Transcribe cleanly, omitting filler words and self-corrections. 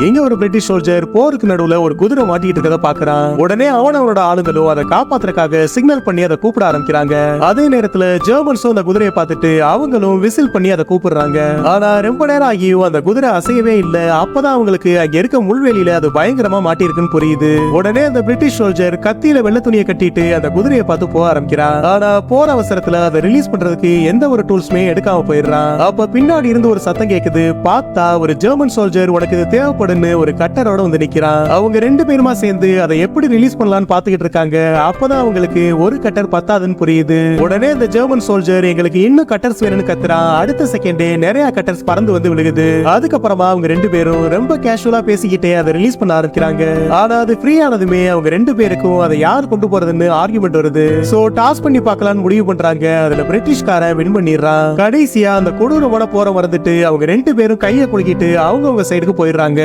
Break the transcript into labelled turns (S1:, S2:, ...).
S1: எங்க ஒரு British soldier போருக்கு நடுவுல ஒரு குதிரை மாட்டிட்டு இருக்கத பாக்குறான். உடனே அவனோட ஆளுங்களும் அதை காப்பாத்துறதுக்காக சிக்னல் பண்ணி அதை கூப்பிட ஆரம்பிக்கிறாங்க. அதே நேரத்துல ஜெர்மன்ஸும் அந்த குதிரையை பார்த்துட்டு அவங்களும் விசில் பண்ணி அதை கூப்பிடுறாங்க. ஆனா ரொம்ப நேரம் ஆகியும் அந்த குதிரை அசையவே இல்ல. அப்பதான் அவங்களுக்கு அங்க இருக்க முள்வெளியில அது பயங்கரமா மாட்டிருக்குன்னு புரியுது. உடனே அந்த பிரிட்டிஷ் சோல்ஜர் கத்தியில வெள்ளை துணியை கட்டிட்டு அந்த குதிரையை பார்த்து போக ஆரம்பிக்கிறான். ஆனா போற அவசரத்துல அதை ரிலீஸ் பண்றதுக்கு எந்த ஒரு டூல்ஸுமே எடுக்காம போயிடுறான். அப்ப பின்னாடி இருந்து ஒரு சத்தம் கேக்குது. பார்த்தா ஒரு ஜெர்மன் சோல்ஜர் உனக்கு இது தேவைப்படுன்னு ஒரு கட்டரோட வந்து நிக்கிறான். அவங்க ரெண்டு பேருமா சேர்ந்து அதை எப்படி ரிலீஸ் பண்ணலாம்னு பாத்துக்கிட்டு இருக்காங்க. அப்பதான் அவங்களுக்கு ஒரு கட்டர் பத்தாதுன்னு புரியுது. உடனே இந்த ஜெர்மன் சோல்ஜர் எங்களுக்கு இன்னும் கட்டர்ஸ் வேணும்னு கத்துறான். அடுத்த செகண்டே நிறைய கட்டர்ஸ் பறந்து வந்து விழுகுது. அதுக்கப்புறமா அவங்க ரெண்டு பேரும் ரொம்ப கேஷுவலா பேசிக்கிட்டே அதை ரிலீஸ் பண்ண ஆரம்பிக்கிறாங்க. ஆனா அது ஃப்ரீ ஆனதுமே அவங்க ரெண்டு பேருக்கும் அதை யார் கொண்டு போறதுன்னு ஆர்குமெண்ட் வருது. சோ டாஸ் பண்ணி பார்க்கலாம்னு முடிவு பண்றாங்க. அதுல பிரிட்டிஷ்காரன் வின் பண்ணிடுறான். கடைசியா அந்த கொடூரமான போற வந்துட்டு அவங்க ரெண்டு பேரும் கையை குலுக்கிட்டு அவங்க சைடுக்கு போயிடுறாங்க.